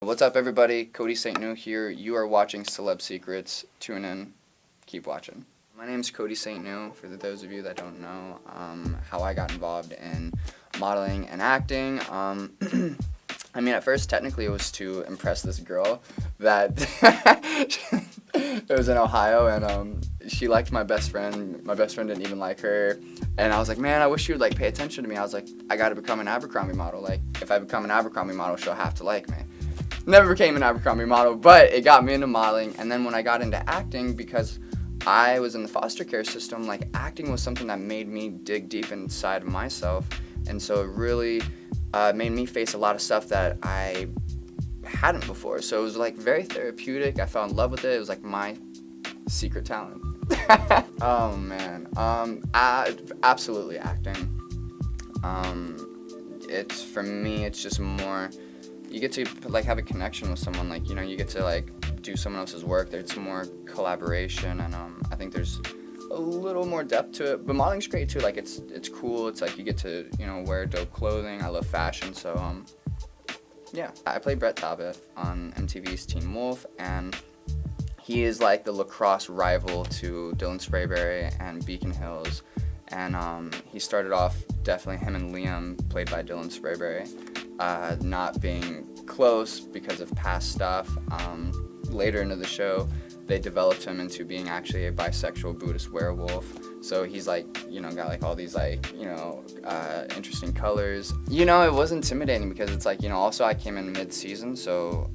What's up, everybody? Cody Saintgnue here. You are watching Celeb Secrets. Tune in. Keep watching. My name's Cody Saintgnue, for those of you that don't know how I got involved in modeling and acting. I mean, at first, technically, it was to impress this girl that it was in Ohio, and she liked my best friend. My best friend didn't even like her, and I was like, man, I wish she would, like, pay attention to me. I was like, I gotta become an Abercrombie model. Like, if I become an Abercrombie model, she'll have to like me. Never became an Abercrombie model, but it got me into modeling, and then when I got into acting, because I was in the foster care system, like, acting was something that made me dig deep inside of myself, and so it really made me face a lot of stuff that I hadn't before. So it was, like, very therapeutic. I fell in love with it. It was like my secret talent. Oh man, absolutely acting. It's, for me, it's just more, you get to, like, have a connection with someone, like, you know, you get to, like, do someone else's work. There's more collaboration, and I think there's a little more depth to it. But modeling's great too. Like, it's cool. It's like you get to, you know, wear dope clothing. I love fashion, so yeah. I play Brett Talbot on MTV's Teen Wolf, and he is like the lacrosse rival to Dylan Sprayberry and Beacon Hills. And he started off, definitely him and Liam, played by Dylan Sprayberry, not being close because of past stuff. Later into the show, they developed him into being actually a bisexual Buddhist werewolf. So he's, like, you know, got, like, all these, like, you know, interesting colors. You know, it was intimidating because it's like, you know, also I came in mid-season, so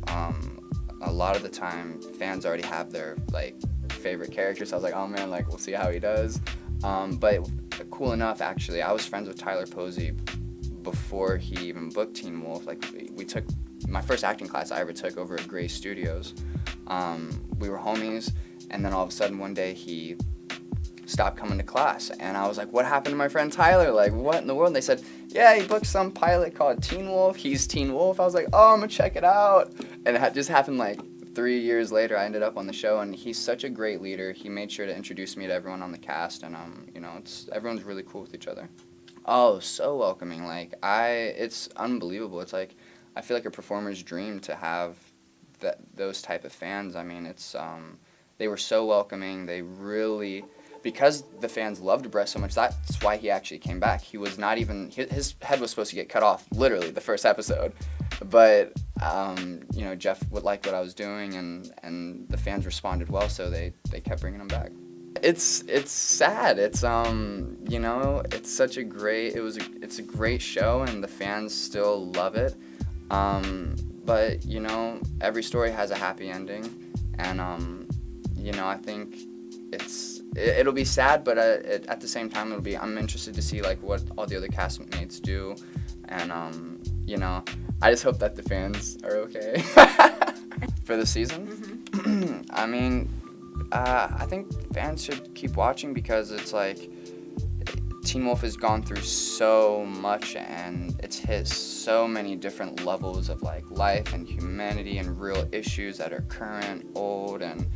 a lot of the time fans already have their, like, favorite characters. So I was like, oh man, like, we'll see how he does. But cool enough, actually, I was friends with Tyler Posey before he even booked Teen Wolf. Like, we took my first acting class I ever took over at Gray Studios. We were homies, and then all of a sudden one day he stopped coming to class, and I was like, what happened to my friend Tyler? Like, what in the world? And they said, yeah, he booked some pilot called Teen Wolf. He's Teen Wolf. I was like, oh, I'm gonna check it out. And it just happened like 3 years later. I ended up on the show, and he's such a great leader. He made sure to introduce me to everyone on the cast, and you know, everyone's really cool with each other. Oh, so welcoming. Like, it's unbelievable. It's like, I feel like a performer's dream to have those type of fans. I mean, it's they were so welcoming. They really, because the fans loved Brett so much, that's why he actually came back. He was not even, his head was supposed to get cut off literally the first episode, but you know, Jeff would like what I was doing, and the fans responded well, so they kept bringing him back. It's sad. It's you know, it's such a great, it's a great show, and the fans still love it. But, you know, every story has a happy ending, and, you know, I think it'll be sad, but at the same time, I'm interested to see, like, what all the other castmates do, and, you know, I just hope that the fans are okay. For the season? Mm-hmm. I mean, I think fans should keep watching, because it's like, Teen Wolf has gone through so much, and it's hit so many different levels of, like, life and humanity and real issues that are current, old, and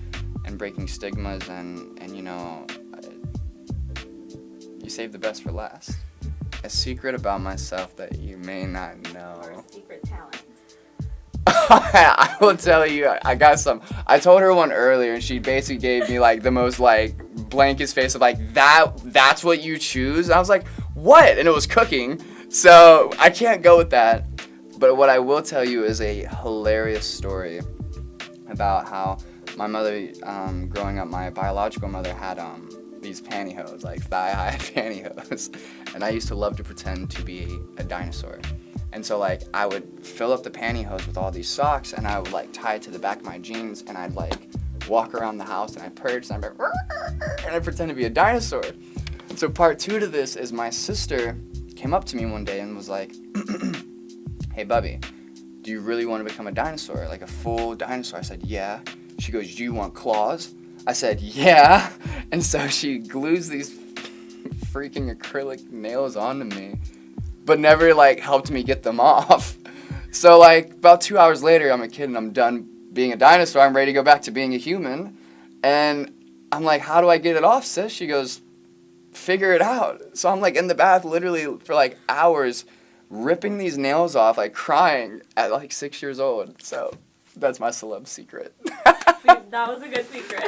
breaking stigmas, and you know, you save the best for last. A secret about myself that you may not know. Or a secret talent. I will tell you, I got some. I told her one earlier, and she basically gave me, like, the most, like, blankest face of, like, that's what you choose? And I was like, what? And it was cooking, so I can't go with that. But what I will tell you is a hilarious story about how my mother, growing up, my biological mother had these pantyhose, like thigh-high pantyhose, and I used to love to pretend to be a dinosaur. And so, like, I would fill up the pantyhose with all these socks, and I would, like, tie it to the back of my jeans, and I'd, like, walk around the house, and I'd purge, and I'd be, and I'd pretend to be a dinosaur. So part 2 to this is my sister came up to me one day and was like, hey, Bubby, do you really want to become a dinosaur, like a full dinosaur? I said, yeah. She goes, do you want claws? I said, yeah. And so she glues these freaking acrylic nails onto me, but never, like, helped me get them off. So, like, about 2 hours later, I'm a kid and I'm done being a dinosaur. I'm ready to go back to being a human. And I'm like, how do I get it off, sis? She goes, figure it out. So I'm, like, in the bath literally for, like, hours ripping these nails off, like crying at like 6 years old. So that's my celeb secret. That was a good secret.